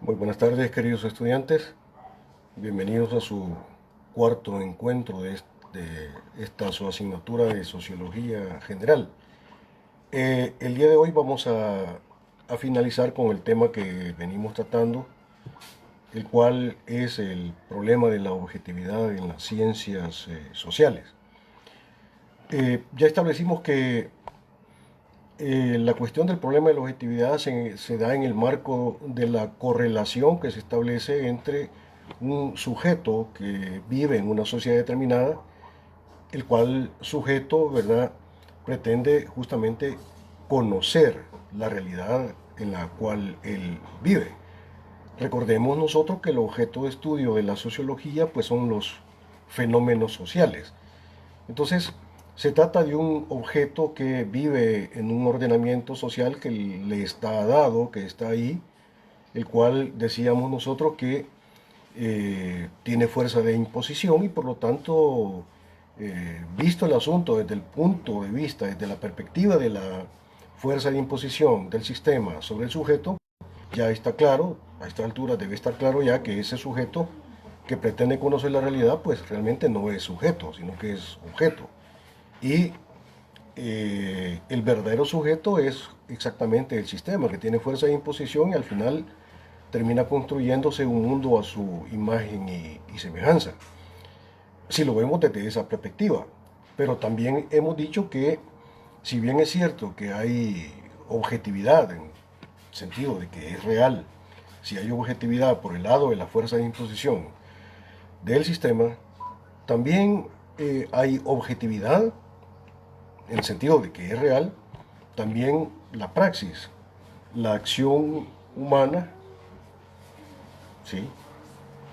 Muy buenas tardes, queridos estudiantes. Bienvenidos a su cuarto encuentro de esta su asignatura de Sociología General. El día de hoy vamos a finalizar con el tema que venimos tratando, el cual es el problema de la objetividad en las ciencias sociales. Ya establecimos que la cuestión del problema de la objetividad se da en el marco de la correlación que se establece entre un sujeto que vive en una sociedad determinada, el cual sujeto, ¿verdad?, pretende justamente conocer la realidad en la cual él vive. Recordemos nosotros que el objeto de estudio de la sociología pues son los fenómenos sociales. Entonces, se trata de un objeto que vive en un ordenamiento social que le está dado, que está ahí, el cual decíamos nosotros que tiene fuerza de imposición y por lo tanto, visto el asunto desde el punto de vista, desde la perspectiva de la fuerza de imposición del sistema sobre el sujeto, ya está claro, a esta altura debe estar claro ya que ese sujeto que pretende conocer la realidad, pues realmente no es sujeto, sino que es objeto. Y el verdadero sujeto es exactamente el sistema, que tiene fuerza de imposición y al final termina construyéndose un mundo a su imagen y semejanza. Si lo vemos desde esa perspectiva. Pero también hemos dicho que, si bien es cierto que hay objetividad en el sentido de que es real, si hay objetividad por el lado de la fuerza de imposición del sistema, también hay objetividad en el sentido de que es real, también la praxis, la acción humana, ¿sí?,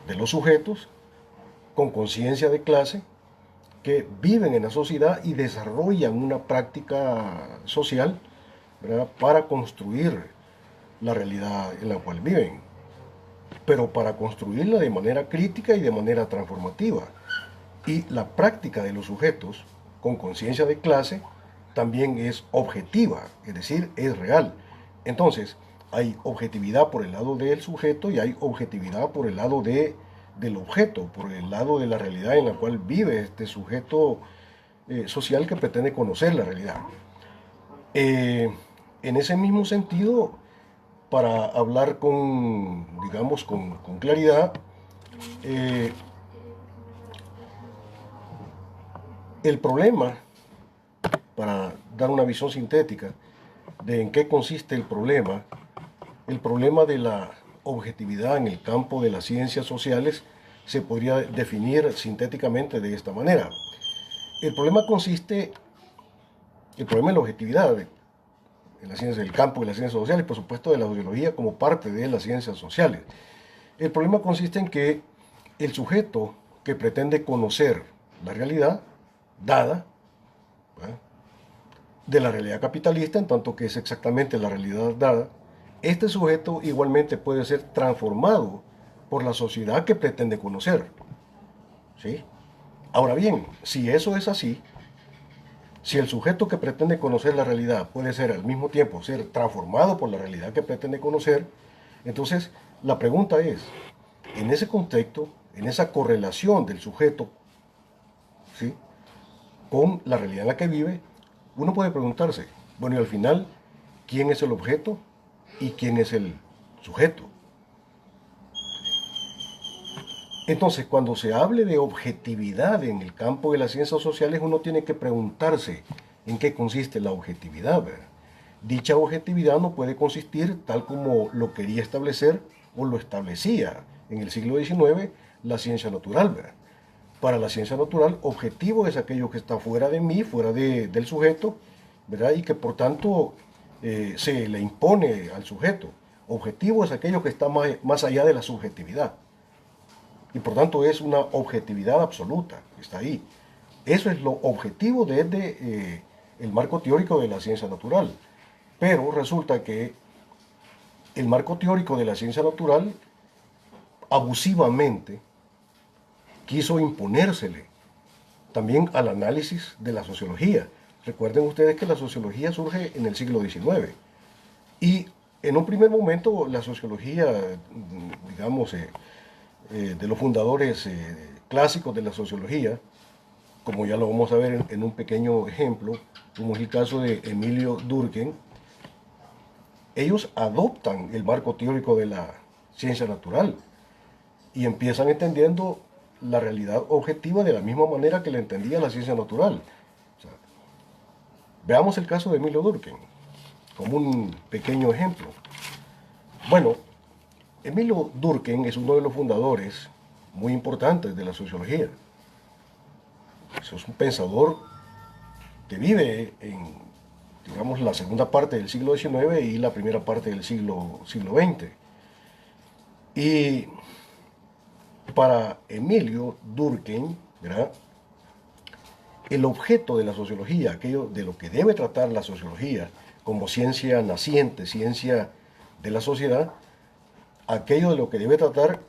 de los sujetos con conciencia de clase que viven en la sociedad y desarrollan una práctica social, ¿verdad?, para construir la realidad en la cual viven, pero para construirla de manera crítica y de manera transformativa. Y la práctica de los sujetos con conciencia de clase también es objetiva, es decir, es real. Entonces, hay objetividad por el lado del sujeto y hay objetividad por el lado del objeto, por el lado de la realidad en la cual vive este sujeto social que pretende conocer la realidad. En ese mismo sentido, para hablar digamos, con claridad, el problema, para dar una visión sintética de en qué consiste el problema de la objetividad en el campo de las ciencias sociales se podría definir sintéticamente de esta manera. El problema consiste, el problema de la objetividad en las ciencias del campo de las ciencias sociales, por supuesto de la sociología como parte de las ciencias sociales. El problema consiste en que el sujeto que pretende conocer la realidad dada, ¿verdad?, de la realidad capitalista, en tanto que es exactamente la realidad dada, este sujeto igualmente puede ser transformado por la sociedad que pretende conocer. ¿Sí? Ahora bien, si eso es así, si el sujeto que pretende conocer la realidad puede ser al mismo tiempo ser transformado por la realidad que pretende conocer, entonces la pregunta es, en ese contexto, en esa correlación del sujeto, ¿sí?, con la realidad en la que vive, uno puede preguntarse, bueno, y al final, ¿quién es el objeto y quién es el sujeto? Entonces, cuando se hable de objetividad en el campo de las ciencias sociales, uno tiene que preguntarse en qué consiste la objetividad, ¿verdad? Dicha objetividad no puede consistir tal como lo quería establecer o lo establecía en el siglo XIX la ciencia natural, ¿verdad? Para la ciencia natural, objetivo es aquello que está fuera de mí, fuera del sujeto, ¿verdad?, y que por tanto se le impone al sujeto. Objetivo es aquello que está más allá de la subjetividad. Y por tanto es una objetividad absoluta, está ahí. Eso es lo objetivo desde el marco teórico de la ciencia natural. Pero resulta que el marco teórico de la ciencia natural abusivamente quiso imponérsele también al análisis de la sociología. Recuerden ustedes que la sociología surge en el siglo XIX y En un primer momento, la sociología, digamos, de los fundadores clásicos de la sociología, como ya lo vamos a ver en un pequeño ejemplo, como es el caso de Emilio Durkheim, ellos adoptan el marco teórico de la ciencia natural y empiezan entendiendo la realidad objetiva de la misma manera que la entendía la ciencia natural. O sea, veamos el caso de Emilio Durkheim como un pequeño ejemplo. Bueno, Emilio Durkheim es uno de los fundadores muy importantes de la sociología. Es un pensador que vive en, digamos, la segunda parte del siglo XIX y la primera parte del siglo XX. Y para Emilio Durkheim, ¿verdad?, el objeto de la sociología, aquello de lo que debe tratar la sociología como ciencia naciente, ciencia de la sociedad, aquello de lo que debe tratar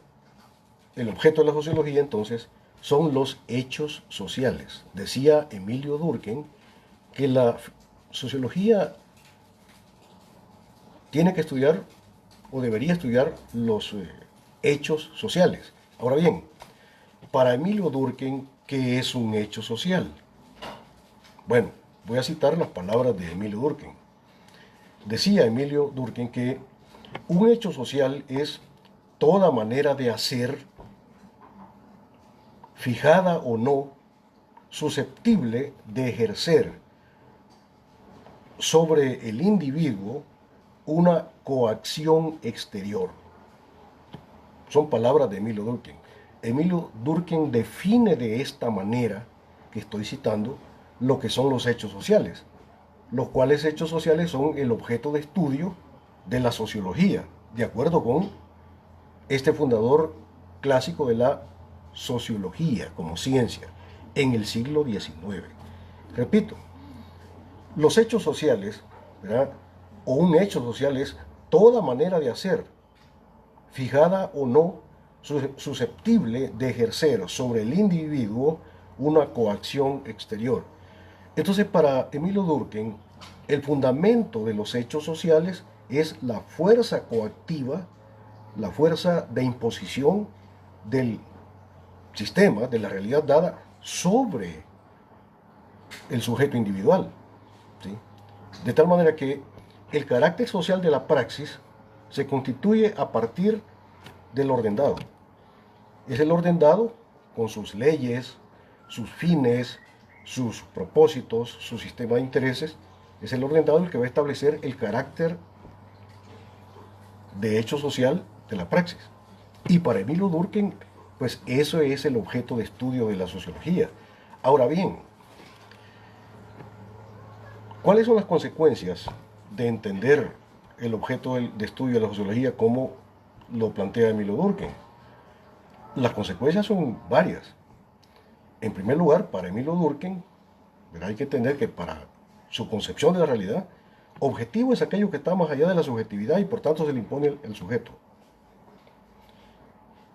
el objeto de la sociología, entonces, son los hechos sociales. Decía Emilio Durkheim que la sociología tiene que estudiar o debería estudiar los hechos sociales. Ahora bien, para Emilio Durkheim, ¿qué es un hecho social? Bueno, voy a citar las palabras de Emilio Durkheim. Decía Emilio Durkheim que un hecho social es toda manera de hacer, fijada o no, susceptible de ejercer sobre el individuo una coacción exterior. Son palabras de Emilio Durkheim. Emilio Durkheim define de esta manera, que estoy citando, lo que son los hechos sociales, los cuales hechos sociales son el objeto de estudio de la sociología, de acuerdo con este fundador clásico de la sociología como ciencia en el siglo XIX. Repito, los hechos sociales, ¿verdad?, o un hecho social es toda manera de hacer, fijada o no, susceptible de ejercer sobre el individuo una coacción exterior. Entonces, para Emilio Durkheim, el fundamento de los hechos sociales es la fuerza coactiva, la fuerza de imposición del sistema, de la realidad dada, sobre el sujeto individual, ¿sí? De tal manera que el carácter social de la praxis se constituye a partir del orden dado. Es el orden dado con sus leyes, sus fines, sus propósitos, su sistema de intereses. Es el orden dado el que va a establecer el carácter de hecho social de la praxis. Y para Emilio Durkheim, pues eso es el objeto de estudio de la sociología. Ahora bien, ¿cuáles son las consecuencias de entender el objeto de estudio de la sociología como lo plantea Emilio Durkheim? Las consecuencias son varias. En primer lugar, para Emilio Durkheim, hay que entender que para su concepción de la realidad, objetivo es aquello que está más allá de la subjetividad y por tanto se le impone el sujeto.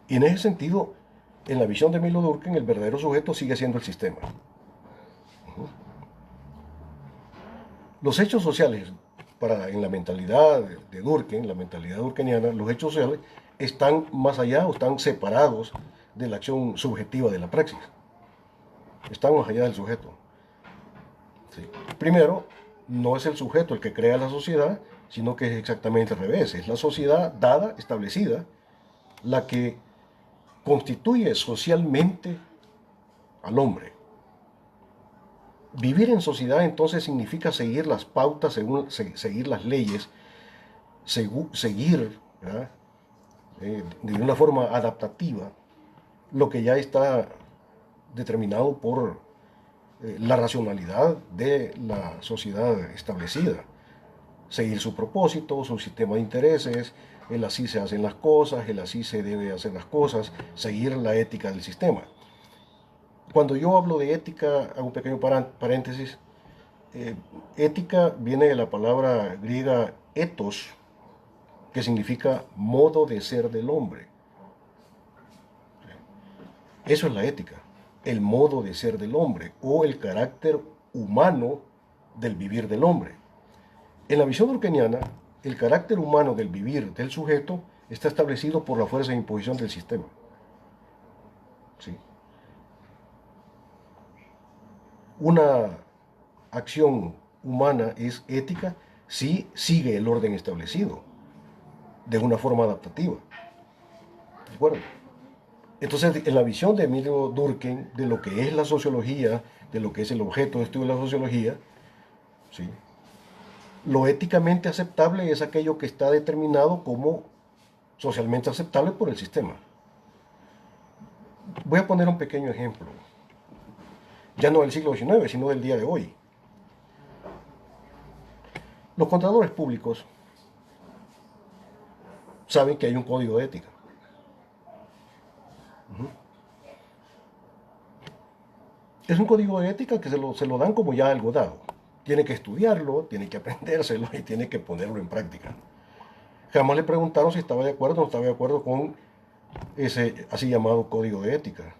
Y en ese sentido, en la visión de Emilio Durkheim, el verdadero sujeto sigue siendo el sistema. Los hechos sociales, en la mentalidad de Durkheim, la mentalidad durkheimiana, los hechos sociales están más allá o están separados de la acción subjetiva de la praxis. Están más allá del sujeto. Sí. Primero, no es el sujeto el que crea la sociedad, sino que es exactamente al revés. Es la sociedad dada, establecida, la que constituye socialmente al hombre. Vivir en sociedad entonces significa seguir las pautas, seguir las leyes, seguir, ¿verdad?, de una forma adaptativa lo que ya está determinado por la racionalidad de la sociedad establecida. Seguir su propósito, su sistema de intereses, el así se hacen las cosas, el así se debe hacer las cosas, seguir la ética del sistema. Cuando yo hablo de ética, hago un pequeño paréntesis. Ética viene de la palabra griega ethos, que significa modo de ser del hombre. Eso es la ética, el modo de ser del hombre o el carácter humano del vivir del hombre. En la visión durkheimiana, el carácter humano del vivir del sujeto está establecido por la fuerza de imposición del sistema. ¿Sí? Una acción humana es ética si sigue el orden establecido de una forma adaptativa. ¿De acuerdo? Entonces, en la visión de Emilio Durkheim de lo que es la sociología, de lo que es el objeto de estudio de la sociología, ¿sí?, lo éticamente aceptable es aquello que está determinado como socialmente aceptable por el sistema. Voy a poner un pequeño ejemplo, ya no del siglo XIX, sino del día de hoy. Los contadores públicos saben que hay un código de ética. Es un código de ética que se lo dan como ya algo dado. Tiene que estudiarlo, tiene que aprendérselo y tiene que ponerlo en práctica. Jamás le preguntaron si estaba de acuerdo o no estaba de acuerdo con ese así llamado código de ética.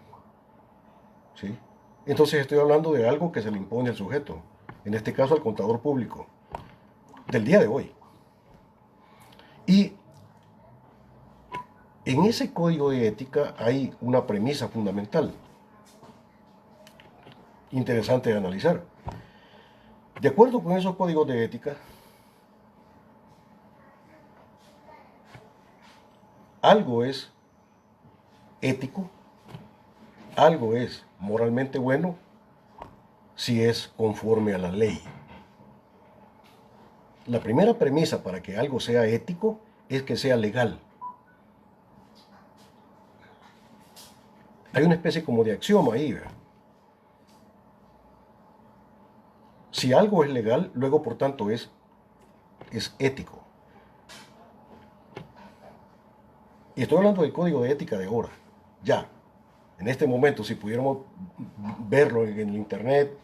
¿Sí? Entonces estoy hablando de algo que se le impone al sujeto, en este caso al contador público, del día de hoy. Y en ese código de ética hay una premisa fundamental, interesante de analizar. De acuerdo con esos códigos de ética, algo es ético, algo es moralmente bueno si es conforme a la ley. La primera premisa para que algo sea ético es que sea legal. Hay una especie como de axioma ahí, ¿verdad? Si algo es legal, luego por tanto es ético. Y estoy hablando del código de ética de ahora, ya. En este momento, si pudiéramos verlo en el internet,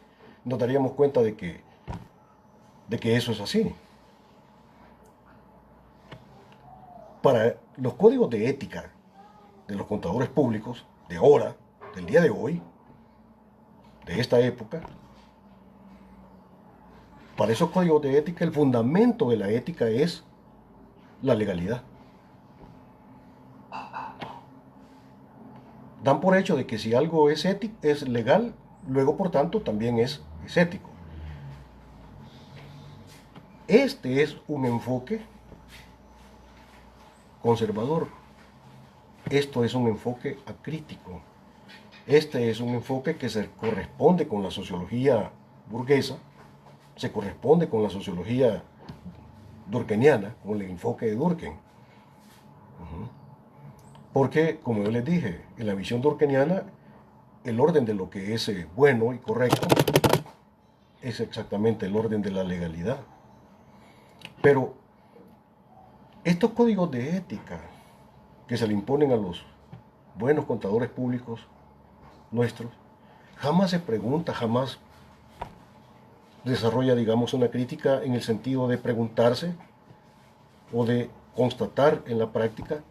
nos daríamos cuenta de que eso es así. Para los códigos de ética de los contadores públicos de ahora, del día de hoy, de esta época, para esos códigos de ética, el fundamento de la ética es la legalidad. Dan por hecho de que si algo es ético, es legal, luego por tanto también es ético. Este es un enfoque conservador. Esto es un enfoque acrítico. Este es un enfoque que se corresponde con la sociología burguesa, se corresponde con la sociología durkheimiana, con el enfoque de Durkheim. Porque, como yo les dije, en la visión durkheimiana, el orden de lo que es bueno y correcto es exactamente el orden de la legalidad. Pero estos códigos de ética que se le imponen a los buenos contadores públicos nuestros, jamás se pregunta, jamás desarrolla, digamos, una crítica en el sentido de preguntarse o de constatar en la práctica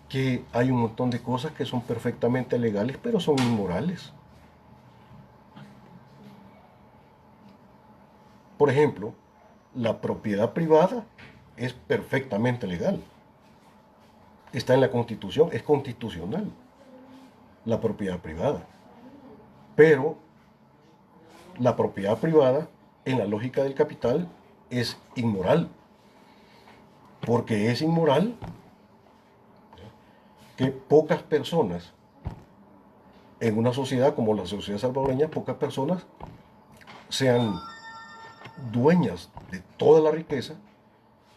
que hay un montón de cosas que son perfectamente legales, pero son inmorales. Por ejemplo, la propiedad privada es perfectamente legal. Está en la Constitución, es constitucional la propiedad privada. Pero la propiedad privada, en la lógica del capital, es inmoral. Porque es inmoral que pocas personas, en una sociedad como la sociedad salvadoreña, pocas personas sean dueñas de toda la riqueza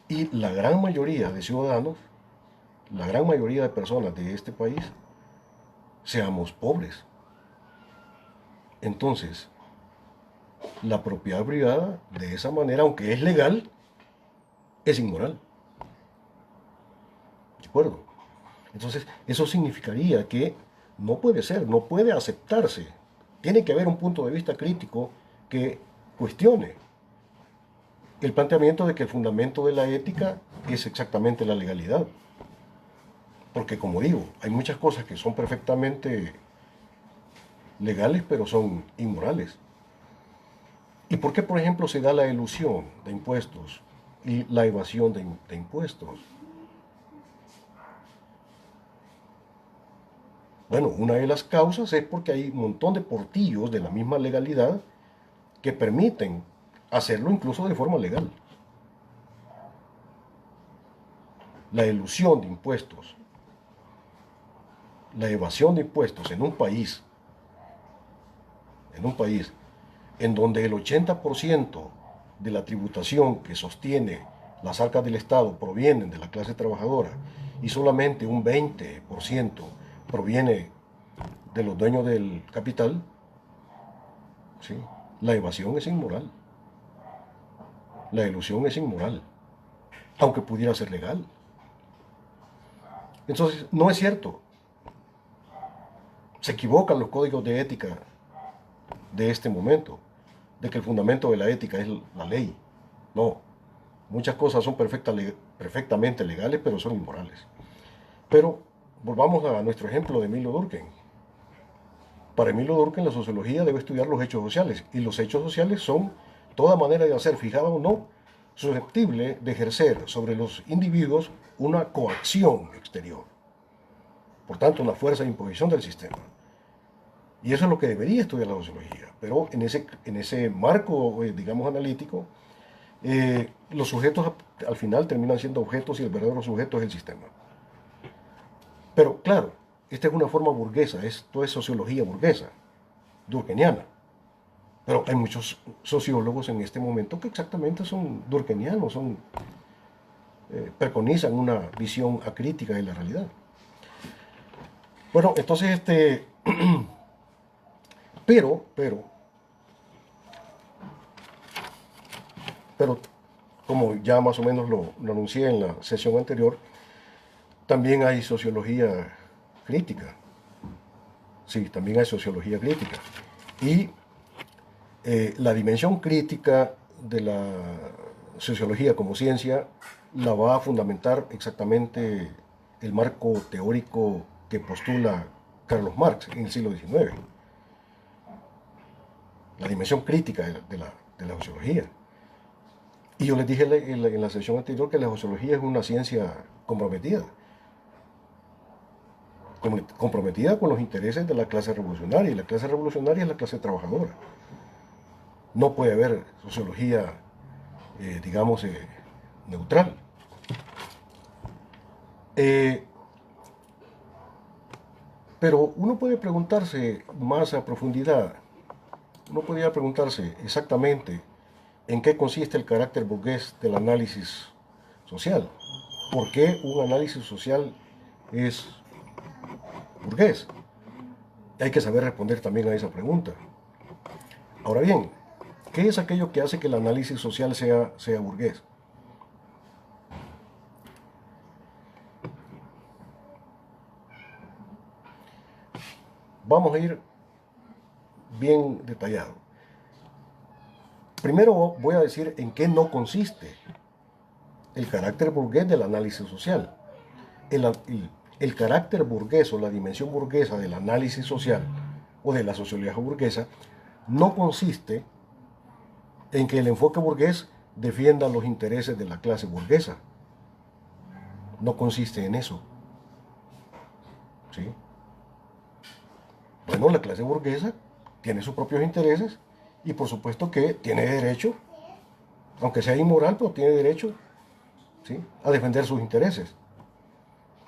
y la gran mayoría de ciudadanos, la gran mayoría de personas de este país, seamos pobres. Entonces, la propiedad privada, de esa manera, aunque es legal, es inmoral. ¿De acuerdo? Entonces, eso significaría que no puede ser, no puede aceptarse. Tiene que haber un punto de vista crítico que cuestione el planteamiento de que el fundamento de la ética es exactamente la legalidad. Porque, como digo, hay muchas cosas que son perfectamente legales, pero son inmorales. ¿Y por qué, por ejemplo, se da la elusión de impuestos y la evasión de impuestos. Bueno, una de las causas es porque hay un montón de portillos de la misma legalidad que permiten hacerlo incluso de forma legal. La elusión de impuestos, la evasión de impuestos en un país en donde el 80% de la tributación que sostiene las arcas del Estado provienen de la clase trabajadora y solamente un 20% proviene de los dueños del capital, ¿sí? La evasión es inmoral. La elusión es inmoral, aunque pudiera ser legal. Entonces, no es cierto. Se equivocan los códigos de ética de este momento, de que el fundamento de la ética es la ley. No, muchas cosas son perfectamente legales, pero son inmorales. Pero volvamos a nuestro ejemplo de Emilio Durkheim. Para Emilio Durkheim la sociología debe estudiar los hechos sociales, y los hechos sociales son toda manera de hacer, fijada o no, susceptible de ejercer sobre los individuos una coacción exterior. Por tanto, una fuerza de imposición del sistema. Y eso es lo que debería estudiar la sociología. Pero en ese marco, digamos, analítico, los sujetos al final terminan siendo objetos y el verdadero sujeto es el sistema. Pero claro, esta es una forma burguesa, esto es sociología burguesa, durkheimiana. Pero hay muchos sociólogos en este momento que exactamente son durkheimianos, preconizan una visión acrítica de la realidad. Bueno, entonces pero, como ya más o menos lo anuncié en la sesión anterior, también hay sociología crítica. Sí, también hay sociología crítica. Y la dimensión crítica de la sociología como ciencia la va a fundamentar exactamente el marco teórico que postula Carlos Marx en el siglo XIX. La dimensión crítica de la sociología. Y yo les dije en la sesión anterior que la sociología es una ciencia comprometida con los intereses de la clase revolucionaria, y la clase revolucionaria es la clase trabajadora. No puede haber sociología, digamos, neutral. Pero uno puede preguntarse más a profundidad, uno podría preguntarse exactamente en qué consiste el carácter burgués del análisis social. ¿Por qué un análisis social es burgués? Hay que saber responder también a esa pregunta. Ahora bien, ¿qué es aquello que hace que el análisis social sea burgués? Vamos a ir bien detallado. Primero voy a decir en qué no consiste el carácter burgués del análisis social. El carácter burgués o la dimensión burguesa del análisis social o de la sociología burguesa no consiste en que el enfoque burgués defienda los intereses de la clase burguesa. No consiste en eso. ¿Sí? Bueno, la clase burguesa tiene sus propios intereses y por supuesto que tiene derecho, aunque sea inmoral, pero tiene derecho, ¿sí?, a defender sus intereses.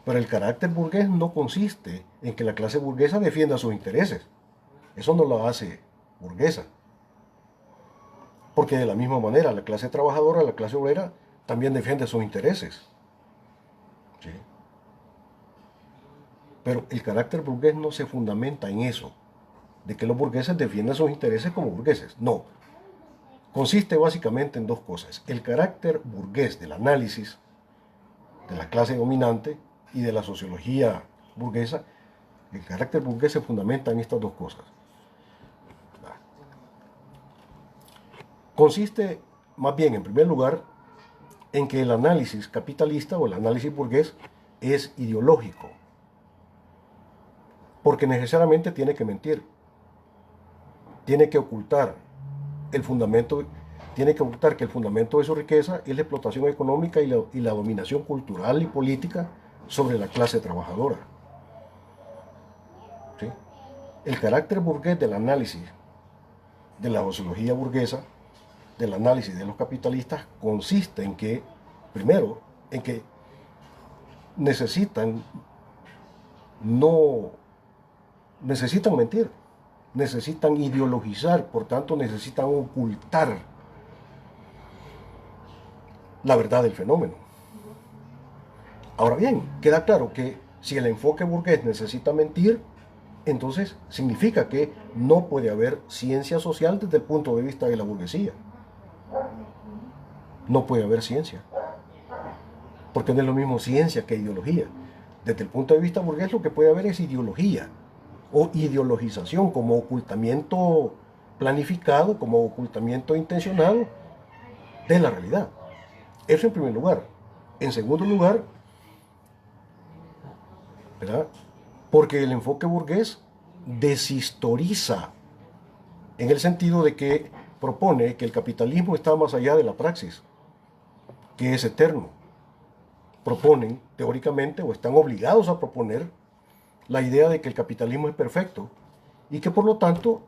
Pero el carácter burgués no consiste en que la clase burguesa defienda sus intereses. Eso no lo hace burguesa. Porque de la misma manera la clase trabajadora, la clase obrera, también defiende sus intereses. ¿Sí? Pero el carácter burgués no se fundamenta en eso, de que los burgueses defiendan sus intereses como burgueses. No. Consiste básicamente en dos cosas. El carácter burgués del análisis de la clase dominante y de la sociología burguesa, el carácter burgués se fundamenta en estas dos cosas. Consiste más bien, en primer lugar, en que el análisis capitalista o el análisis burgués es ideológico, porque necesariamente tiene que mentir, tiene que ocultar el fundamento tiene que aceptar que el fundamento de su riqueza es la explotación económica y la dominación cultural y política sobre la clase trabajadora. ¿Sí? El carácter burgués del análisis de la sociología burguesa, del análisis de los capitalistas, consiste en que, primero, en que necesitan no necesitan mentir, necesitan ideologizar, por tanto necesitan ocultar la verdad del fenómeno. Ahora bien, queda claro que si el enfoque burgués necesita mentir, entonces significa que no puede haber ciencia social desde el punto de vista de la burguesía. No puede haber ciencia, porque no es lo mismo ciencia que ideología. Desde el punto de vista burgués lo que puede haber es ideología o ideologización como ocultamiento planificado, como ocultamiento intencionado de la realidad. Eso en primer lugar. En segundo lugar, ¿verdad? Porque el enfoque burgués deshistoriza en el sentido de que propone que el capitalismo está más allá de la praxis, que es eterno. Proponen teóricamente o están obligados a proponer la idea de que el capitalismo es perfecto y que por lo tanto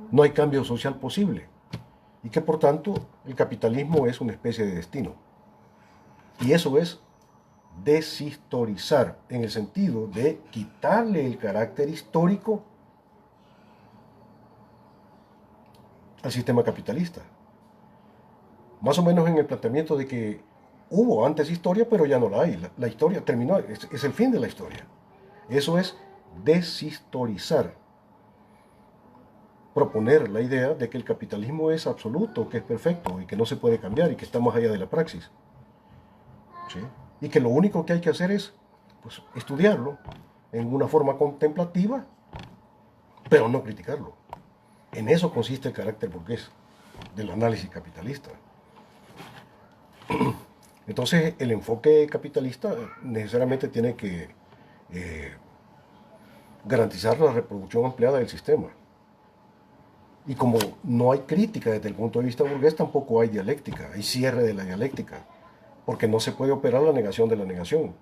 no hay cambio social posible y que por tanto el capitalismo es una especie de destino. Y eso es deshistorizar en el sentido de quitarle el carácter histórico al sistema capitalista. Más o menos en el planteamiento de que hubo antes historia, pero ya no la hay. La historia terminó, es el fin de la historia. Eso es deshistorizar. Proponer la idea de que el capitalismo es absoluto, que es perfecto y que no se puede cambiar y que está más allá de la praxis. ¿Sí? Y que lo único que hay que hacer es pues, estudiarlo en una forma contemplativa, pero no criticarlo. En eso consiste el carácter burgués del análisis capitalista. Entonces, el enfoque capitalista necesariamente tiene que garantizar la reproducción ampliada del sistema. Y como no hay crítica desde el punto de vista burgués, tampoco hay dialéctica, hay cierre de la dialéctica, porque no se puede operar la negación de la negación.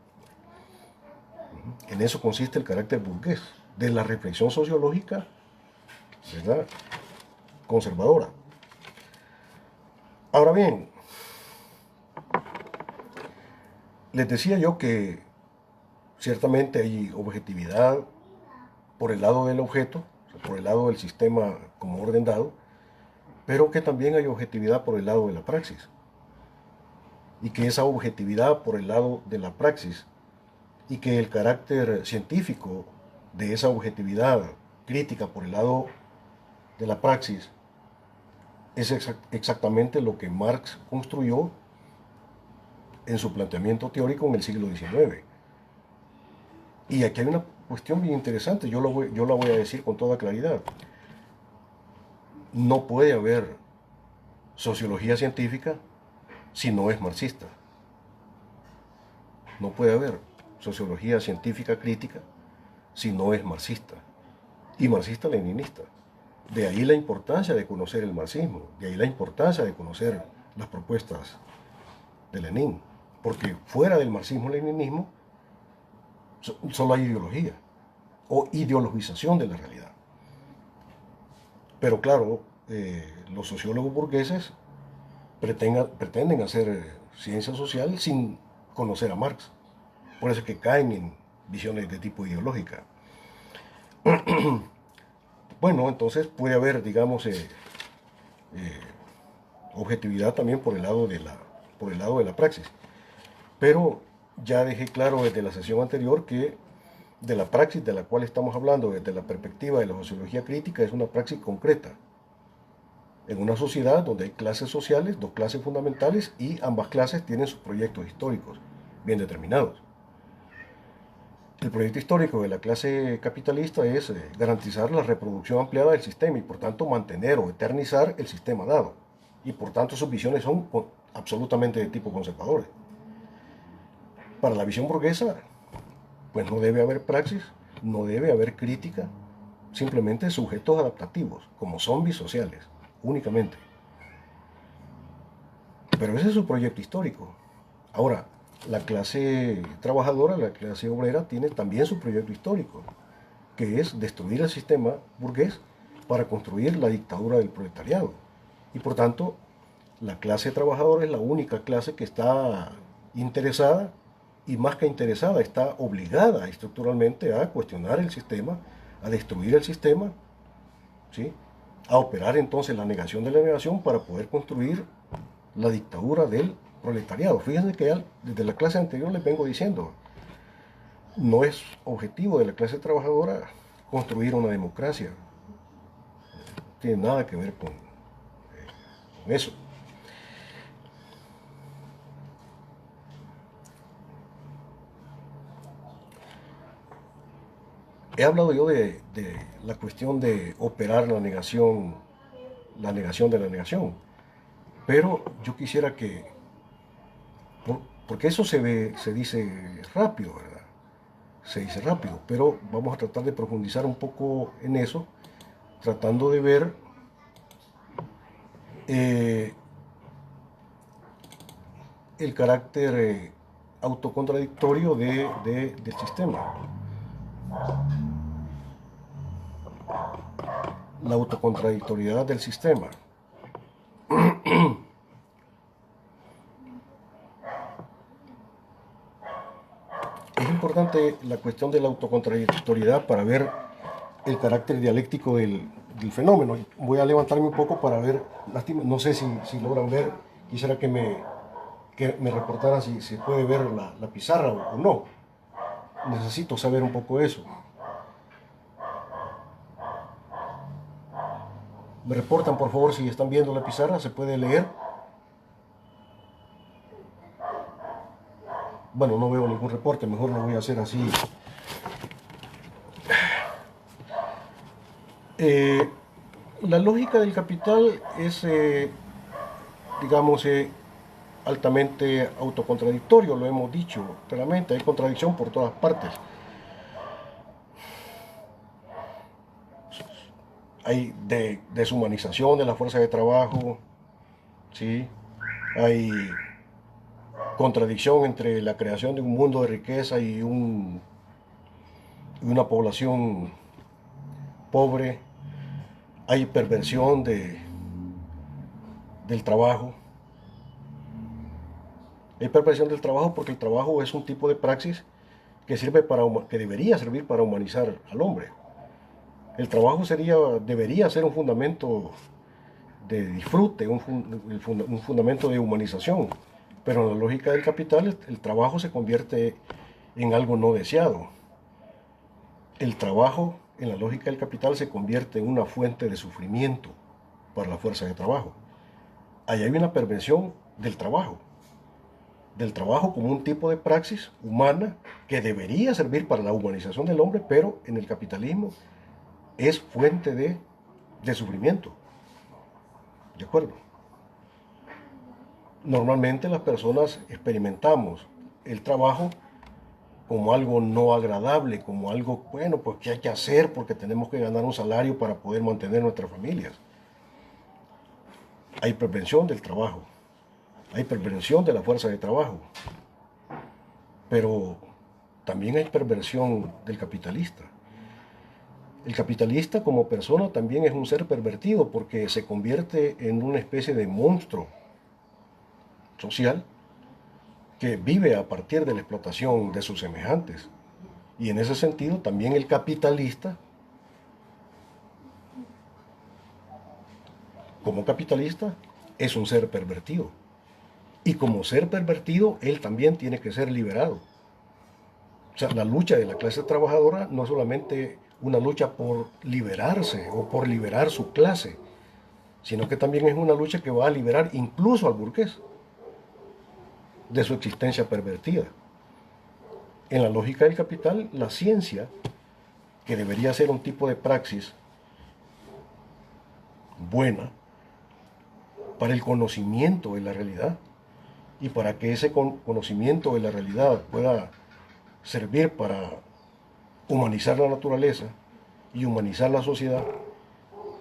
En eso consiste el carácter burgués, de la reflexión sociológica, ¿verdad?, conservadora. Ahora bien, les decía yo que ciertamente hay objetividad por el lado del objeto, por el lado del sistema como orden dado, pero que también hay objetividad por el lado de la praxis. Y que esa objetividad por el lado de la praxis y que el carácter científico de esa objetividad crítica por el lado de la praxis es exactamente lo que Marx construyó en su planteamiento teórico en el siglo XIX. Y aquí hay una cuestión bien interesante, yo la voy a decir con toda claridad. No puede haber sociología científica si no es marxista. No puede haber sociología científica crítica si no es marxista. Y marxista-leninista. De ahí la importancia de conocer el marxismo, de ahí la importancia de conocer las propuestas de Lenin. Porque fuera del marxismo-leninismo solo hay ideología o ideologización de la realidad. Pero claro, los sociólogos burgueses pretenden hacer ciencia social sin conocer a Marx. Por eso es que caen en visiones de tipo ideológica. Bueno, entonces puede haber, digamos, objetividad también por el lado de la praxis. Pero ya dejé claro desde la sesión anterior que de la praxis de la cual estamos hablando desde la perspectiva de la sociología crítica es una praxis concreta. En una sociedad donde hay clases sociales, dos clases fundamentales, y ambas clases tienen sus proyectos históricos bien determinados. El proyecto histórico de la clase capitalista es garantizar la reproducción ampliada del sistema y por tanto mantener o eternizar el sistema dado. Y por tanto sus visiones son absolutamente de tipo conservador. Para la visión burguesa, pues no debe haber praxis, no debe haber crítica, simplemente sujetos adaptativos, como zombies sociales. únicamente. Pero ese es su proyecto histórico. Ahora, la clase trabajadora, la clase obrera, tiene también su proyecto histórico, que es destruir el sistema burgués para construir la dictadura del proletariado. Y por tanto, la clase trabajadora es la única clase que está interesada, y más que interesada, está obligada estructuralmente a cuestionar el sistema, a destruir el sistema, ¿sí? A operar entonces la negación de la negación para poder construir la dictadura del proletariado. Fíjense que ya desde la clase anterior les vengo diciendo, no es objetivo de la clase trabajadora construir una democracia. No tiene nada que ver con eso. He hablado yo de la cuestión de operar la negación de la negación. Pero yo quisiera que, porque eso se dice rápido, ¿verdad? Se dice rápido, pero vamos a tratar de profundizar un poco en eso, tratando de ver el carácter autocontradictorio del sistema. La autocontradictoriedad del sistema. Es importante la cuestión de la autocontradictoriedad para ver el carácter dialéctico del fenómeno. Voy a levantarme un poco para ver, no sé si logran ver, quisiera que me reportaran si se puede ver la pizarra o no. Necesito saber un poco eso. Me reportan por favor si están viendo la pizarra, se puede leer. Bueno, no veo ningún reporte, mejor lo voy a hacer así. La lógica del capital es, digamos, altamente autocontradictorio, lo hemos dicho claramente, hay contradicción por todas partes. Hay deshumanización de la fuerza de trabajo, ¿sí? Hay contradicción entre la creación de un mundo de riqueza y una población pobre. Hay perversión del trabajo. Hay perversión del trabajo porque el trabajo es un tipo de praxis que debería servir para humanizar al hombre. El trabajo debería ser un fundamento de disfrute, un fundamento de humanización. Pero en la lógica del capital, el trabajo se convierte en algo no deseado. El trabajo, en la lógica del capital, se convierte en una fuente de sufrimiento para la fuerza de trabajo. Ahí hay una perversión del trabajo como un tipo de praxis humana que debería servir para la humanización del hombre, pero en el capitalismo es fuente de sufrimiento. ¿De acuerdo? Normalmente las personas experimentamos el trabajo como algo no agradable, como algo, bueno, pues que hay que hacer porque tenemos que ganar un salario para poder mantener nuestras familias. Hay prevención del trabajo, hay perversión de la fuerza de trabajo, pero también hay perversión del capitalista. El capitalista como persona también es un ser pervertido porque se convierte en una especie de monstruo social que vive a partir de la explotación de sus semejantes. Y en ese sentido también el capitalista, como capitalista, es un ser pervertido. Y como ser pervertido, él también tiene que ser liberado. O sea, la lucha de la clase trabajadora no es solamente una lucha por liberarse o por liberar su clase, sino que también es una lucha que va a liberar incluso al burgués de su existencia pervertida. En la lógica del capital, la ciencia, que debería ser un tipo de praxis buena para el conocimiento de la realidad y para que ese conocimiento de la realidad pueda servir para humanizar la naturaleza y humanizar la sociedad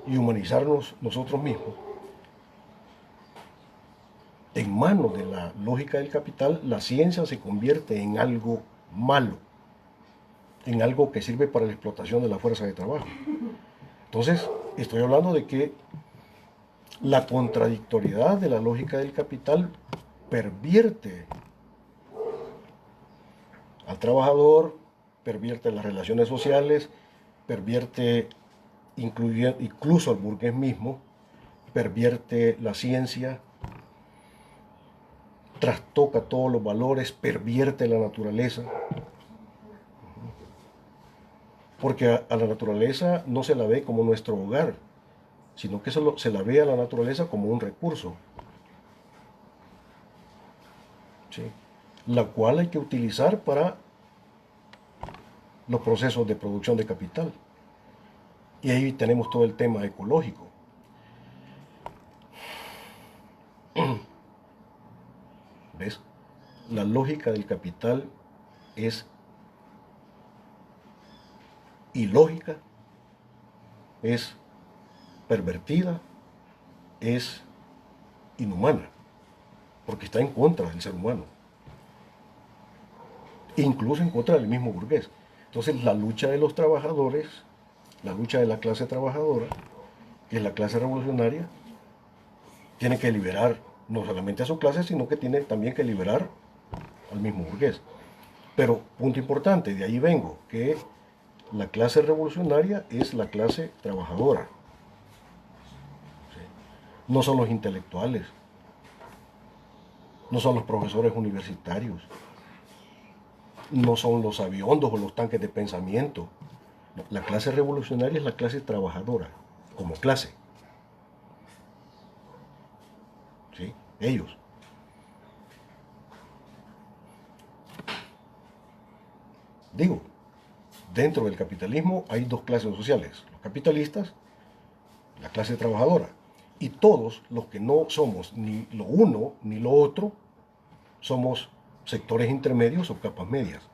y humanizarnos nosotros mismos, En manos de la lógica del capital, la ciencia se convierte en algo malo, en algo que sirve para la explotación de la fuerza de trabajo. Entonces, estoy hablando de que la contradictoriedad de la lógica del capital pervierte al trabajador, pervierte las relaciones sociales, pervierte incluso al burgués mismo, pervierte la ciencia, trastoca todos los valores, pervierte la naturaleza. Porque a la naturaleza no se la ve como nuestro hogar, sino que se la ve a la naturaleza como un recurso, ¿sí? La cual hay que utilizar para los procesos de producción de capital. Y ahí tenemos todo el tema ecológico. ¿Ves? La lógica del capital es ilógica, es pervertida, es inhumana, porque está en contra del ser humano, incluso en contra del mismo burgués. Entonces la lucha de los trabajadores, la lucha de la clase trabajadora, que es la clase revolucionaria, tiene que liberar no solamente a su clase, sino que tiene también que liberar al mismo burgués. Pero, punto importante, de ahí vengo, que la clase revolucionaria es la clase trabajadora. ¿Sí? No son los intelectuales, no son los profesores universitarios, no son los aviondos o los tanques de pensamiento. No, la clase revolucionaria es la clase trabajadora, como clase. ¿Sí? Ellos. Digo, dentro del capitalismo hay dos clases sociales, los capitalistas, la clase trabajadora. Y todos los que no somos ni lo uno ni lo otro, somos sectores intermedios o capas medias.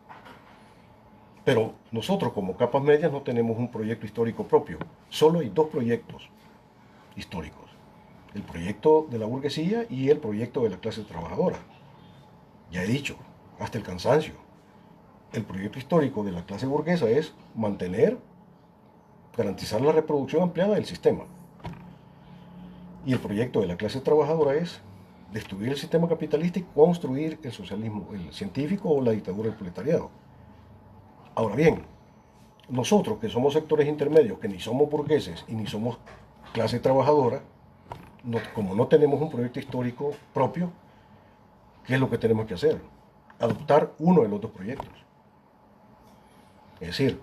Pero nosotros como capas medias no tenemos un proyecto histórico propio. Solo hay dos proyectos históricos. El proyecto de la burguesía y el proyecto de la clase trabajadora. Ya he dicho, hasta el cansancio. El proyecto histórico de la clase burguesa es mantener, garantizar la reproducción ampliada del sistema. Y el proyecto de la clase trabajadora es destruir el sistema capitalista y construir el socialismo, el científico o la dictadura del proletariado. Ahora bien, nosotros que somos sectores intermedios, que ni somos burgueses y ni somos clase trabajadora, como no tenemos un proyecto histórico propio, ¿qué es lo que tenemos que hacer? Adoptar uno de los dos proyectos. Es decir,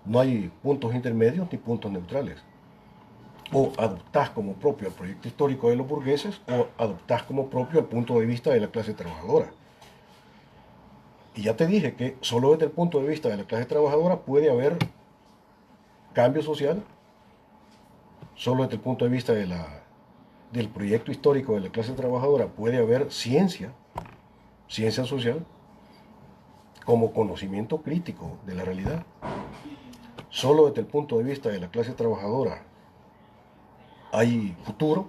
no hay puntos intermedios ni puntos neutrales. O adoptás como propio el proyecto histórico de los burgueses o adoptás como propio el punto de vista de la clase trabajadora. Y ya te dije que solo desde el punto de vista de la clase trabajadora puede haber cambio social, solo desde el punto de vista del proyecto histórico de la clase trabajadora puede haber ciencia, ciencia social, como conocimiento crítico de la realidad. Solo desde el punto de vista de la clase trabajadora hay futuro.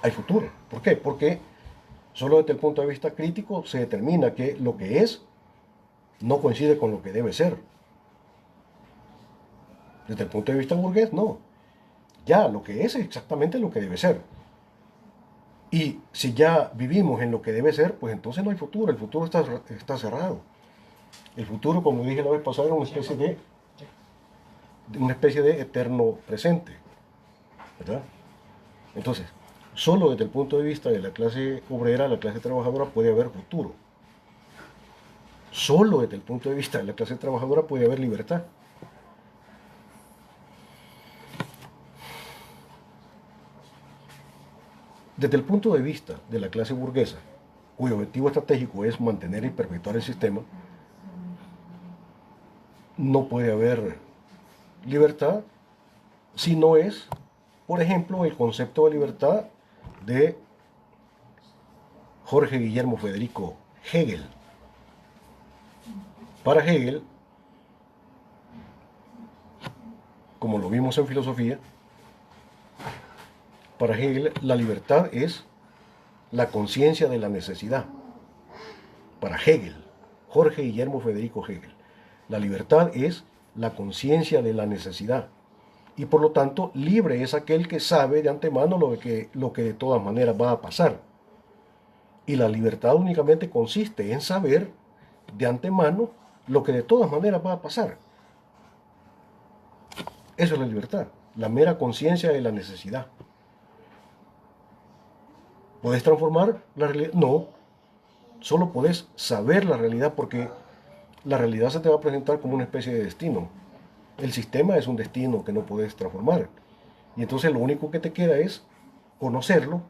Hay futuro. ¿Por qué? Porque solo desde el punto de vista crítico se determina que lo que es no coincide con lo que debe ser. Desde el punto de vista burgués, no. Ya lo que es exactamente lo que debe ser. Y si ya vivimos en lo que debe ser, pues entonces no hay futuro. El futuro está cerrado. El futuro, como dije la vez pasada, es una especie de eterno presente. ¿Verdad? Entonces, solo desde el punto de vista de la clase obrera, la clase trabajadora, puede haber futuro. Solo desde el punto de vista de la clase trabajadora puede haber libertad. Desde el punto de vista de la clase burguesa, cuyo objetivo estratégico es mantener y perpetuar el sistema, no puede haber libertad si no es, por ejemplo, el concepto de libertad de Jorge Guillermo Federico Hegel. Para Hegel, como lo vimos en filosofía, Para Hegel, la libertad es la conciencia de la necesidad. Para Hegel, Jorge Guillermo Federico Hegel, la libertad es la conciencia de la necesidad. Y por lo tanto, libre es aquel que sabe de antemano lo que de todas maneras va a pasar. Y la libertad únicamente consiste en saber de antemano lo que de todas maneras va a pasar. Eso es la libertad, la mera conciencia de la necesidad. ¿Puedes transformar la realidad? No, solo puedes saber la realidad porque la realidad se te va a presentar como una especie de destino. El sistema es un destino que no puedes transformar. Y entonces lo único que te queda es conocerlo,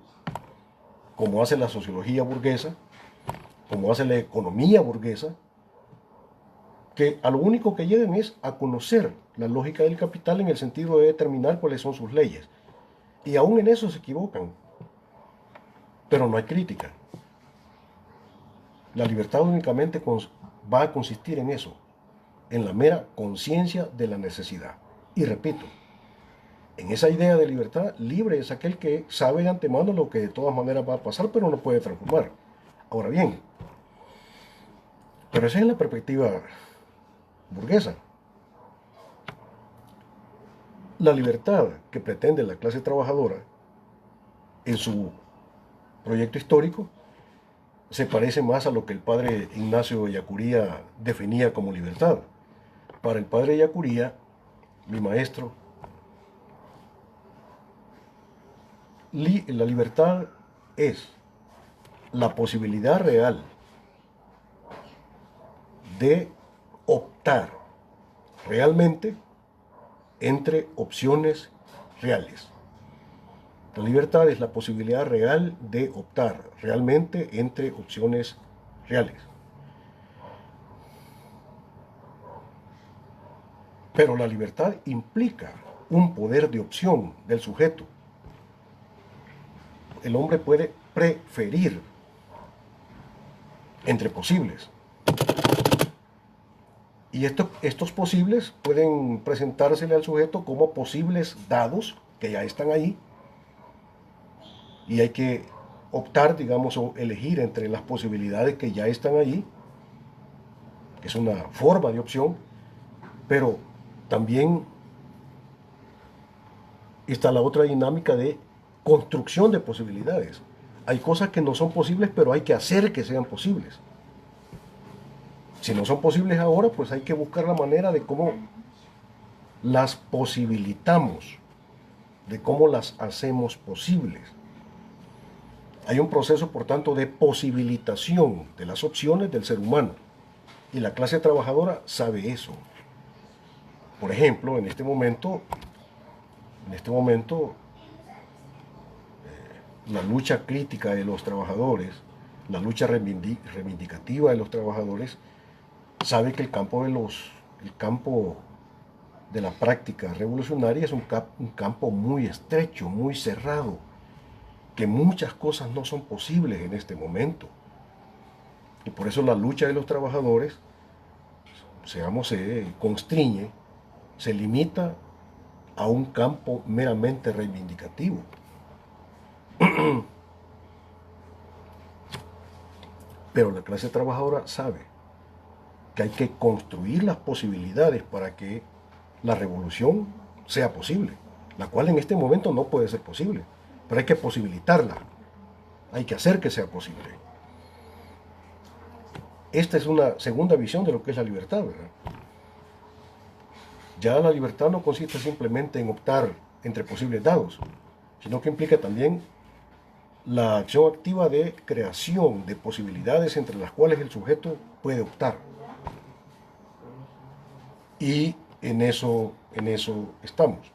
como hace la sociología burguesa, como hace la economía burguesa, que a lo único que llegan es a conocer la lógica del capital en el sentido de determinar cuáles son sus leyes. Y aún en eso se equivocan. Pero no hay crítica. La libertad únicamente va a consistir en eso, en la mera conciencia de la necesidad. Y repito, en esa idea de libertad, libre es aquel que sabe de antemano lo que de todas maneras va a pasar, pero no puede transformar. Ahora bien, pero esa es la perspectiva burguesa. La libertad que pretende la clase trabajadora en su proyecto histórico se parece más a lo que el padre Ignacio Ellacuría definía como libertad. Para el padre Ellacuría, mi maestro, la libertad es la posibilidad real de optar realmente entre opciones reales. La libertad es la posibilidad real de optar realmente entre opciones reales. Pero la libertad implica un poder de opción del sujeto. El hombre puede preferir entre posibles. Y estos posibles pueden presentársele al sujeto como posibles dados que ya están ahí. Y hay que optar, digamos, o elegir entre las posibilidades que ya están allí, que es una forma de opción, pero también está la otra dinámica de construcción de posibilidades. Hay cosas que no son posibles, pero hay que hacer que sean posibles. Si no son posibles ahora, pues hay que buscar la manera de cómo las posibilitamos, de cómo las hacemos posibles. Hay un proceso, por tanto, de posibilitación de las opciones del ser humano. Y la clase trabajadora sabe eso. Por ejemplo, en este momento, la lucha crítica de los trabajadores, la lucha reivindicativa de los trabajadores, sabe que el campo de la práctica revolucionaria es un campo muy estrecho, muy cerrado, que muchas cosas no son posibles en este momento. Y por eso la lucha de los trabajadores, se constriñe, se limita a un campo meramente reivindicativo. Pero la clase trabajadora sabe que hay que construir las posibilidades para que la revolución sea posible, la cual en este momento no puede ser posible, pero hay que posibilitarla, hay que hacer que sea posible. Esta es una segunda visión de lo que es la libertad, ¿verdad? Ya la libertad no consiste simplemente en optar entre posibles dados, sino que implica también la acción activa de creación de posibilidades entre las cuales el sujeto puede optar. Y en eso estamos.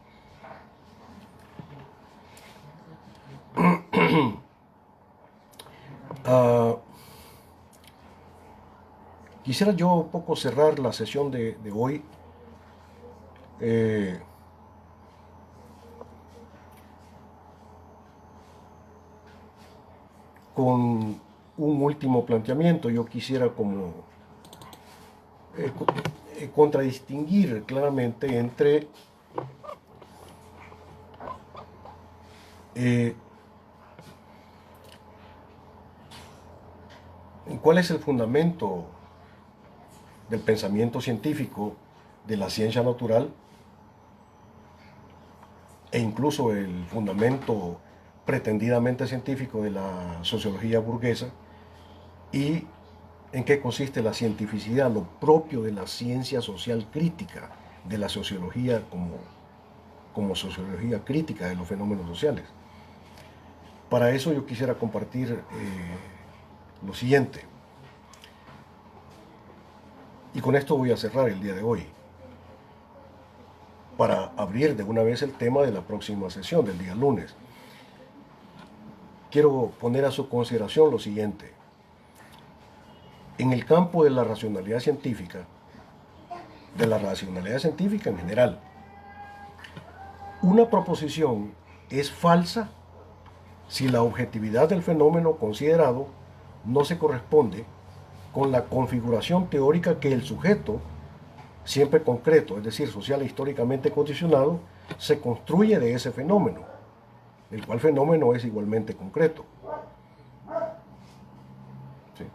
Quisiera yo un poco cerrar la sesión de hoy con un último planteamiento. Yo quisiera como contradistinguir claramente entre ¿Cuál es el fundamento del pensamiento científico de la ciencia natural e incluso el fundamento pretendidamente científico de la sociología burguesa? ¿Y en qué consiste la cientificidad, lo propio de la ciencia social crítica, de la sociología como sociología crítica de los fenómenos sociales? Para eso yo quisiera compartir lo siguiente, y con esto voy a cerrar el día de hoy, para abrir de una vez el tema de la próxima sesión del día lunes. Quiero poner a su consideración lo siguiente. En el campo de la racionalidad científica en general, una proposición es falsa si la objetividad del fenómeno considerado no se corresponde con la configuración teórica que el sujeto, siempre concreto, es decir, social e históricamente condicionado, se construye de ese fenómeno, el cual fenómeno es igualmente concreto. ¿Sí?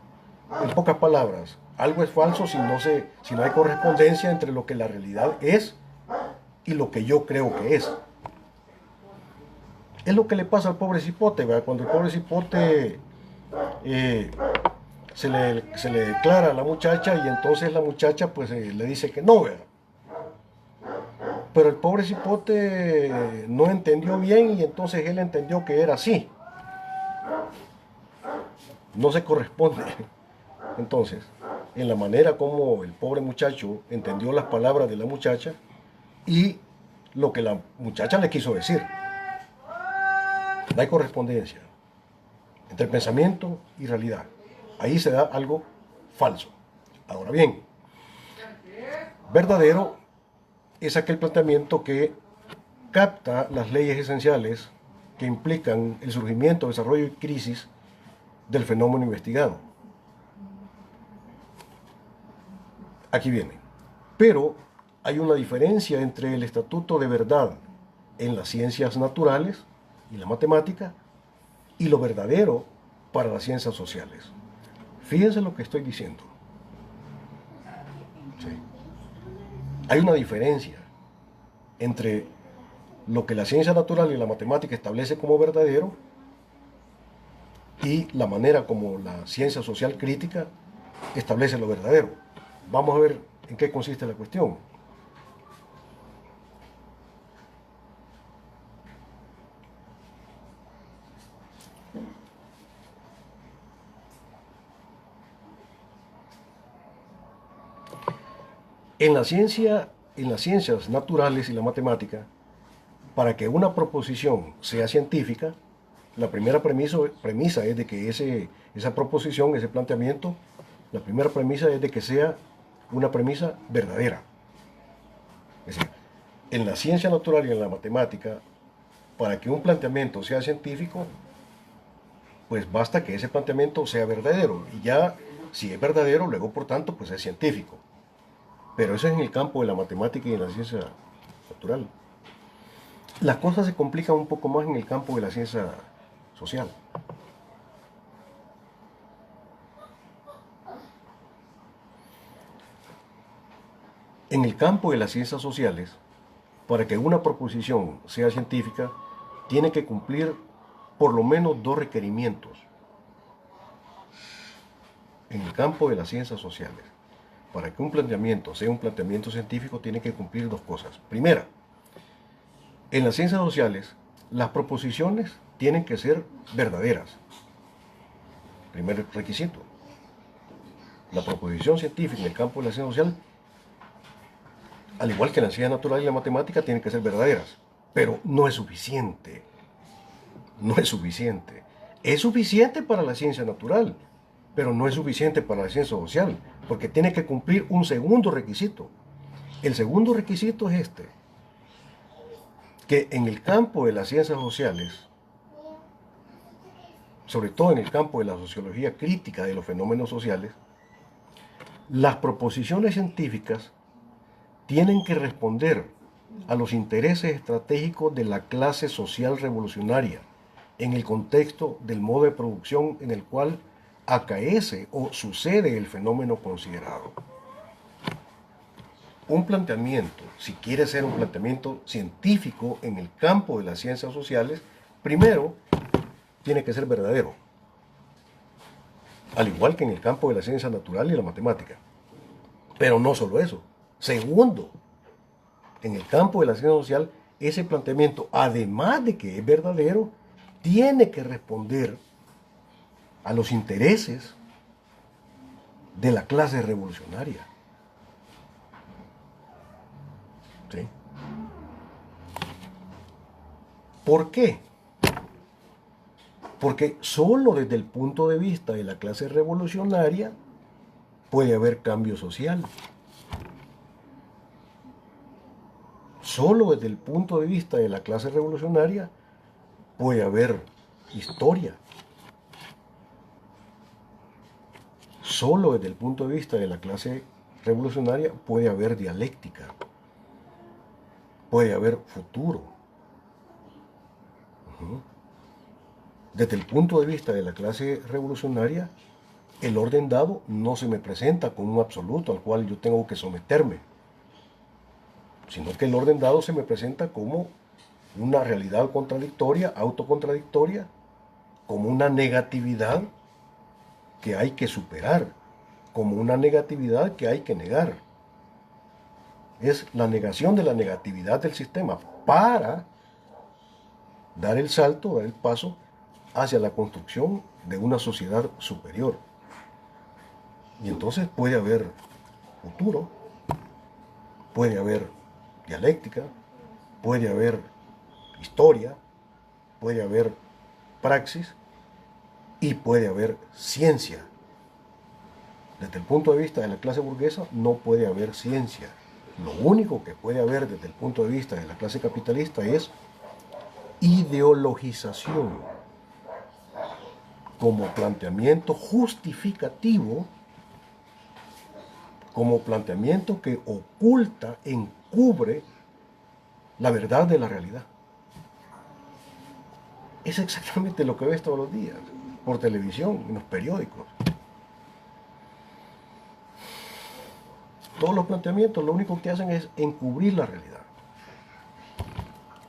En pocas palabras, algo es falso si no hay correspondencia entre lo que la realidad es y lo que yo creo que es. Es lo que le pasa al pobre cipote, ¿verdad? Cuando el pobre cipote se le declara a la muchacha y entonces la muchacha pues le dice que no, ¿verdad? Pero el pobre cipote no entendió bien y entonces él entendió que era así. No se corresponde. Entonces, en la manera como el pobre muchacho entendió las palabras de la muchacha y lo que la muchacha le quiso decir. No hay correspondencia entre pensamiento y realidad. Ahí se da algo falso. Ahora bien, verdadero es aquel planteamiento que capta las leyes esenciales que implican el surgimiento, desarrollo y crisis del fenómeno investigado. Aquí viene. Pero hay una diferencia entre el estatuto de verdad en las ciencias naturales y la matemática y lo verdadero para las ciencias sociales. Fíjense lo que estoy diciendo. Sí. Hay una diferencia entre lo que la ciencia natural y la matemática establece como verdadero y la manera como la ciencia social crítica establece lo verdadero. Vamos a ver en qué consiste la cuestión. En las ciencias naturales y la matemática, para que una proposición sea científica, la primera premisa es de que esa proposición, ese planteamiento, la primera premisa es de que sea una premisa verdadera. Es decir, en la ciencia natural y en la matemática, para que un planteamiento sea científico, pues basta que ese planteamiento sea verdadero. Y ya, si es verdadero, luego por tanto, pues es científico. Pero eso es en el campo de la matemática y en la ciencia natural. Las cosas se complican un poco más en el campo de la ciencia social. En el campo de las ciencias sociales, para que una proposición sea científica, tiene que cumplir por lo menos dos requerimientos. En el campo de las ciencias sociales, para que un planteamiento sea un planteamiento científico, tiene que cumplir dos cosas. Primera, en las ciencias sociales, las proposiciones tienen que ser verdaderas. Primer requisito. La proposición científica en el campo de la ciencia social, al igual que en la ciencia natural y la matemática, tienen que ser verdaderas. Pero no es suficiente. No es suficiente. Es suficiente para la ciencia natural, pero no es suficiente para la ciencia social, porque tiene que cumplir un segundo requisito. El segundo requisito es este, que en el campo de las ciencias sociales, sobre todo en el campo de la sociología crítica de los fenómenos sociales, las proposiciones científicas tienen que responder a los intereses estratégicos de la clase social revolucionaria en el contexto del modo de producción en el cual acaece o sucede el fenómeno considerado. Un planteamiento, si quiere ser un planteamiento científico en el campo de las ciencias sociales, primero tiene que ser verdadero, al igual que en el campo de la ciencia natural y la matemática. Pero no solo eso. Segundo, en el campo de la ciencia social, ese planteamiento, además de que es verdadero, tiene que responder a los intereses de la clase revolucionaria. ¿Sí? ¿Por qué? Porque solo desde el punto de vista de la clase revolucionaria puede haber cambio social. Solo desde el punto de vista de la clase revolucionaria puede haber historia. Solo desde el punto de vista de la clase revolucionaria puede haber dialéctica. Puede haber futuro. Desde el punto de vista de la clase revolucionaria, el orden dado no se me presenta como un absoluto al cual yo tengo que someterme, sino que el orden dado se me presenta como una realidad contradictoria, autocontradictoria, como una negatividad que hay que superar, como una negatividad que hay que negar. Es la negación de la negatividad del sistema para dar el salto, dar el paso hacia la construcción de una sociedad superior. Y entonces puede haber futuro, puede haber dialéctica, puede haber historia, puede haber praxis y puede haber ciencia. Desde el punto de vista de la clase burguesa no puede haber ciencia. Lo único que puede haber desde el punto de vista de la clase capitalista es ideologización como planteamiento justificativo, como planteamiento que oculta, encubre la verdad de la realidad. Es exactamente lo que ves todos los días, por televisión, en los periódicos. Todos los planteamientos lo único que hacen es encubrir la realidad.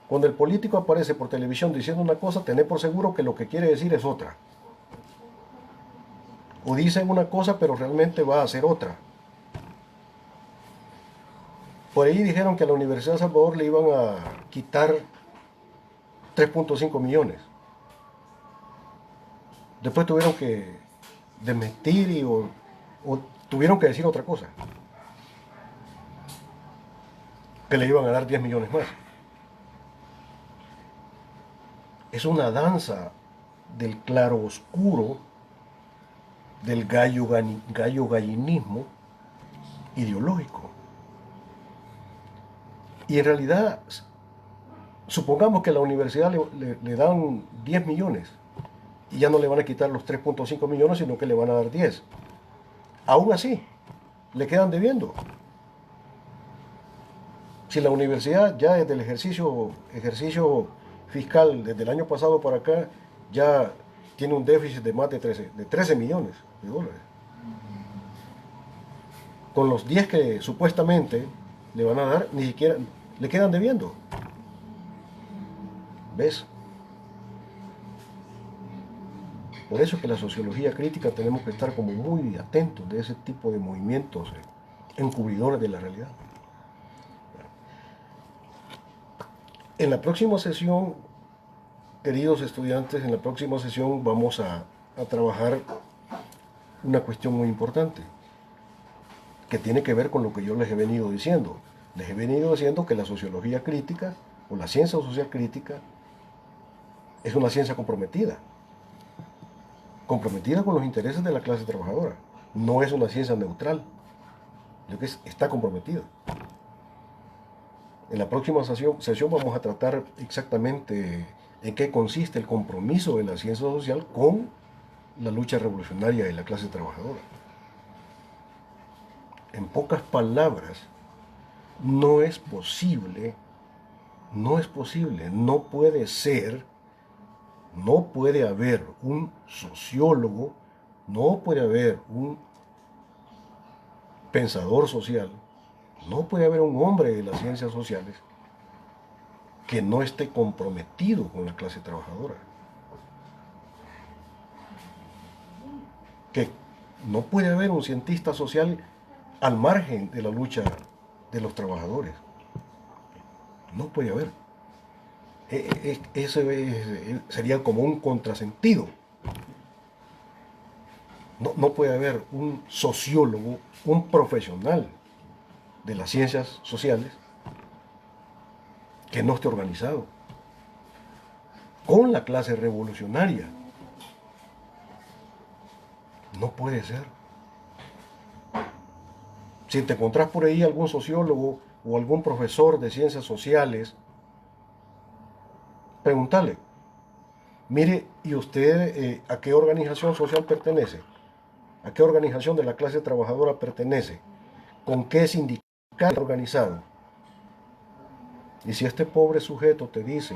Cuando el político aparece por televisión diciendo una cosa, tened por seguro que lo que quiere decir es otra. O dicen una cosa, pero realmente va a hacer otra. Por ahí dijeron que a la Universidad de Salvador le iban a quitar 3.5 millones. Después tuvieron que desmentir o tuvieron que decir otra cosa. Que le iban a dar 10 millones más. Es una danza del claro oscuro, del gallo gallinismo ideológico. Y en realidad, supongamos que a la universidad le dan 10 millones y ya no le van a quitar los 3.5 millones, sino que le van a dar 10. Aún así, le quedan debiendo. Si la universidad ya desde el ejercicio fiscal, desde el año pasado para acá, ya tiene un déficit de más de 13 millones de dólares. Con los 10 que supuestamente le van a dar, ni siquiera le quedan debiendo. ¿Ves? Por eso es que la sociología crítica tenemos que estar como muy atentos de ese tipo de movimientos encubridores de la realidad. En la próxima sesión, queridos estudiantes, en la próxima sesión vamos a trabajar una cuestión muy importante que tiene que ver con lo que yo les he venido diciendo. Les he venido diciendo que la sociología crítica o la ciencia social crítica es una ciencia comprometida con los intereses de la clase trabajadora. No es una ciencia neutral, sino que está comprometida. En la próxima sesión vamos a tratar exactamente en qué consiste el compromiso de la ciencia social con la lucha revolucionaria de la clase trabajadora. En pocas palabras, no No puede haber un sociólogo, no puede haber un pensador social, no puede haber un hombre de las ciencias sociales que no esté comprometido con la clase trabajadora. Que no puede haber un cientista social al margen de la lucha de los trabajadores. No puede haber. Ese sería como un contrasentido. No puede haber un sociólogo, un profesional de las ciencias sociales que no esté organizado con la clase revolucionaria. No puede ser. Si te encontrás por ahí algún sociólogo o algún profesor de ciencias sociales, pregúntale, mire, ¿y usted a qué organización social pertenece? ¿A qué organización de la clase trabajadora pertenece? ¿Con qué sindicato organizado? Y si este pobre sujeto te dice,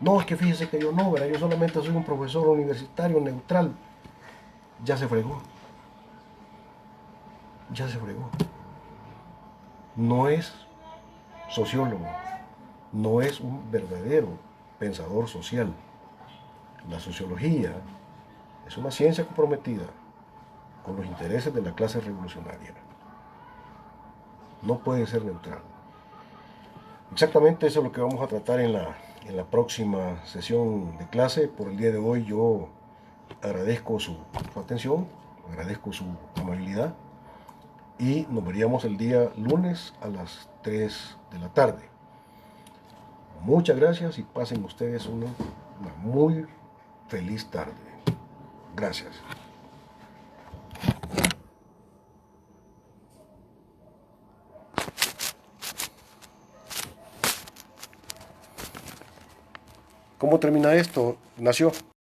no, es que fíjese que yo no, ¿verdad? Yo solamente soy un profesor universitario neutral, ya se fregó. Ya se fregó. No es sociólogo, no es un verdadero pensador social. La sociología es una ciencia comprometida con los intereses de la clase revolucionaria. No puede ser neutral. Exactamente eso es lo que vamos a tratar en la próxima sesión de clase. Por el día de hoy yo agradezco su atención, agradezco su amabilidad y nos veríamos el día lunes a las 3 de la tarde. Muchas gracias y pasen ustedes una muy feliz tarde. Gracias. ¿Cómo termina esto? Nació.